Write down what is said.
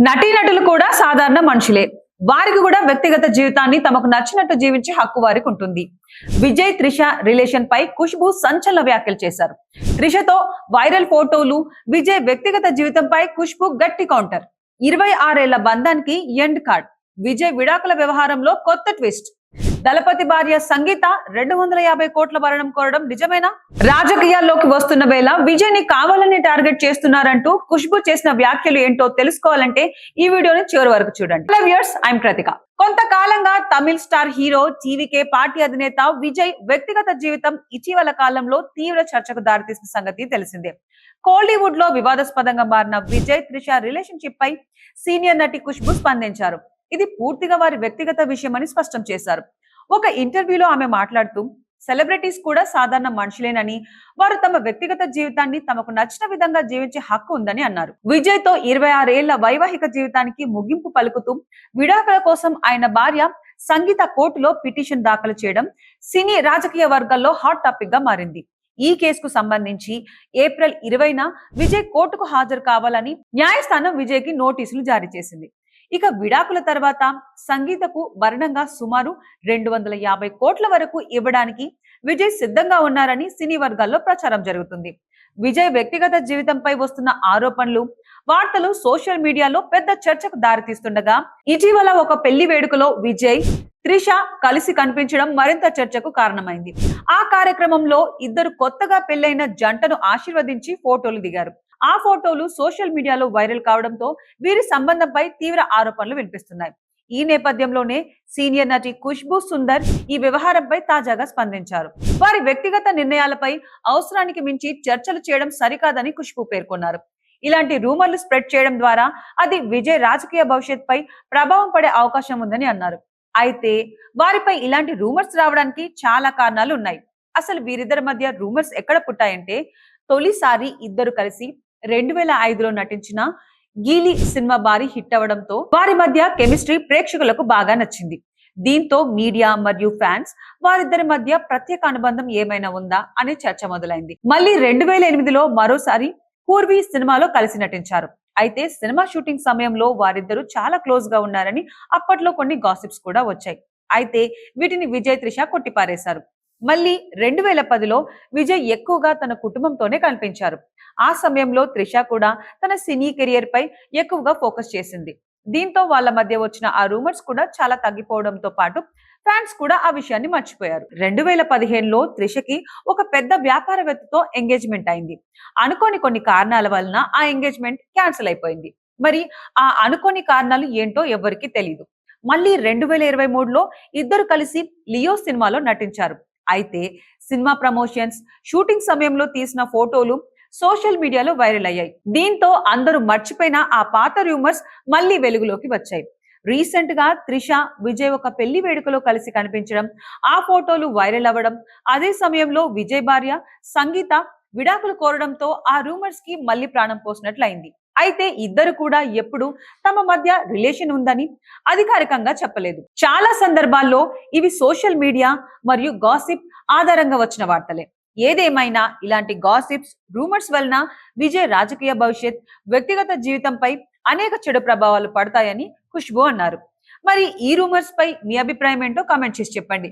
నటీనటులు కూడా సాధారణ మనుషులే. వారికి కూడా వ్యక్తిగత జీవితాన్ని తమకు నచ్చినట్టు జీవించే హక్కు వారికి ఉంటుంది. విజయ్ త్రిష రిలేషన్ పై ఖుష్బూ సంచలన వ్యాఖ్యలు చేశారు. త్రిషతో వైరల్ ఫోటోలు, విజయ్ వ్యక్తిగత జీవితంపై ఖుష్బూ గట్టి కౌంటర్. 26 ఏళ్ల బంధానికి ఎండ్ కార్డ్. విజయ్ విడాకుల వ్యవహారంలో కొత్త ట్విస్ట్. దళపతి భార్య సంగీత 250 కోట్ల భరణం కోరడం నిజమేనా? రాజకీయాల్లోకి వస్తున్న వేళ విజయ్ ని కావాలని టార్గెట్ చేస్తున్నారంటూ ఖుష్బూ చేసిన వ్యాఖ్యలు ఏంటో తెలుసుకోవాలంటే ఈ వీడియోని చివరి వరకు చూడండి. Hello viewers, I'm Krittika. కొంతకాలంగా తమిళ స్టార్ హీరో టీవీకే పార్టీ అధినేత విజయ్ వ్యక్తిగత జీవితం ఇటీవల కాలంలో తీవ్ర చర్చకు దారితీసిన సంగతి తెలిసిందే. కోలీవుడ్ లో వివాదాస్పదంగా మారిన విజయ్ త్రిష రిలేషన్షిప్ పై సీనియర్ నటి ఖుష్బూ స్పందించారు. ఇది పూర్తిగా వారి వ్యక్తిగత విషయమని స్పష్టం చేశారు. ఒక ఇంటర్వ్యూలో ఆమె మాట్లాడుతూ, సెలబ్రిటీస్ కూడా సాధారణ మనుషులేనని, వారు తమ వ్యక్తిగత జీవితాన్ని తమకు నచ్చిన విధంగా జీవించే హక్కు ఉందని అన్నారు. విజయ్ తో 26 ఏళ్ల వైవాహిక జీవితానికి ముగింపు పలుకుతూ విడాకుల కోసం ఆయన భార్య సంగీత కోర్టులో పిటిషన్ దాఖలు చేయడం సినీ రాజకీయ వర్గాల్లో హాట్ టాపిక్ గా మారింది. ఈ కేసుకు సంబంధించి ఏప్రిల్ 20న విజయ్ కోర్టుకు హాజరు కావాలని న్యాయస్థానం విజయ్ కి నోటీసులు జారీ చేసింది. ఇక విడాకుల తర్వాత సంగీతకు భరణంగా సుమారు 250 కోట్ల వరకు ఇవ్వడానికి విజయ్ సిద్ధంగా ఉన్నారని సినీ వర్గాల్లో ప్రచారం జరుగుతుంది. విజయ్ వ్యక్తిగత జీవితంపై వస్తున్న ఆరోపణలు, వార్తలు సోషల్ మీడియాలో పెద్ద చర్చకు దారితీస్తుండగా, ఇటీవల ఒక పెళ్లి వేడుకలో విజయ్ త్రిష కలిసి కనిపించడం మరింత చర్చకు కారణమైంది. ఆ కార్యక్రమంలో ఇద్దరు కొత్తగా పెళ్లైన జంటను ఆశీర్వదించి ఫోటోలు దిగారు. ఆ ఫోటోలు సోషల్ మీడియాలో వైరల్ కావడంతో వీరి సంబంధంపై తీవ్ర ఆరోపణలు వినిపిస్తున్నాయి. ఈ నేపథ్యంలోనే సీనియర్ నటి ఖుష్బూ సుందర్ ఈ వ్యవహారంపై తాజాగా స్పందించారు. వారి వ్యక్తిగత నిర్ణయాలపై అవసరానికి మించి చర్చలు చేయడం సరికాదని ఖుష్బూ పేర్కొన్నారు. ఇలాంటి రూమర్లు స్ప్రెడ్ చేయడం ద్వారా అది విజయ్ రాజకీయ భవిష్యత్తుపై ప్రభావం పడే అవకాశం ఉందని అన్నారు. అయితే వారిపై ఇలాంటి రూమర్స్ రావడానికి చాలా కారణాలు ఉన్నాయి. అసలు వీరిద్దరి మధ్య రూమర్స్ ఎక్కడ పుట్టాయంటే, తొలిసారి ఇద్దరు కలిసి 2005లో నటించిన గీలీ సినిమా భారీ హిట్ అవడంతో వారి మధ్య కెమిస్ట్రీ ప్రేక్షకులకు బాగా నచ్చింది. దీంతో మీడియా మరియు ఫ్యాన్స్ వారిద్దరి మధ్య ప్రత్యేక అనుబంధం ఏమైనా ఉందా అనే చర్చ మొదలైంది. మళ్ళీ 2008లో మరోసారి పూర్వీ సినిమాలో కలిసి నటించారు. అయితే సినిమా షూటింగ్ సమయంలో వారిద్దరూ చాలా క్లోజ్ గా ఉన్నారని అప్పట్లో కొన్ని గాసిప్స్ కూడా వచ్చాయి. అయితే వీటిని విజయ్ త్రిష కొట్టిపారేశారు. మళ్ళీ 2010లో విజయ్ ఎక్కువగా తన కుటుంబంతోనే కనిపించారు. ఆ సమయంలో త్రిష కూడా తన సినీ కెరియర్ పై ఎక్కువగా ఫోకస్ చేసింది. దీంతో వాళ్ళ మధ్య వచ్చిన ఆ రూమర్స్ కూడా చాలా తగ్గిపోవడంతో పాటు ఫ్యాన్స్ కూడా ఆ విషయాన్ని మర్చిపోయారు. 2015లో త్రిషకి ఒక పెద్ద వ్యాపారవేత్తతో ఎంగేజ్మెంట్ అయింది. అనుకోని కొన్ని కారణాల వలన ఆ ఎంగేజ్మెంట్ క్యాన్సిల్ అయిపోయింది. మరి ఆ అనుకోని కారణాలు ఏంటో ఎవరికీ తెలియదు. మళ్ళీ 2023లో ఇద్దరు కలిసి లియో సినిమాలో నటించారు. అయితే సినిమా ప్రమోషన్స్, షూటింగ్ సమయంలో తీసిన ఫోటోలు సోషల్ మీడియాలో వైరల్ అయ్యాయి. దీంతో అందరూ మర్చిపోయిన ఆ పాత రూమర్స్ మళ్ళీ వెలుగులోకి వచ్చాయి. రీసెంట్ గా త్రిష, విజయ్ ఒక పెళ్లి వేడుకలో కలిసి కనిపించడం, ఆ ఫోటోలు వైరల్ అవ్వడం, అదే సమయంలో విజయ్ భార్య సంగీత విడాకులు కోరడంతో ఆ రూమర్స్ కి మళ్ళీ ప్రాణం పోసినట్లయింది. అయితే ఇద్దరు కూడా ఎప్పుడు తమ మధ్య రిలేషన్ ఉందని అధికారికంగా చెప్పలేదు. చాలా సందర్భాల్లో ఇవి సోషల్ మీడియా మరియు గాసిప్ ఆధారంగా వచ్చిన వార్తలే. ఏదేమైనా ఇలాంటి గాసిప్స్, రూమర్స్ వలన విజయ్ రాజకీయ భవిష్యత్, వ్యక్తిగత జీవితంపై అనేక చెడు ప్రభావాలు పడతాయని ఖుష్బూ అన్నారు. మరి ఈ రూమర్స్ పై మీ అభిప్రాయం ఏంటో కామెంట్ చేసి చెప్పండి.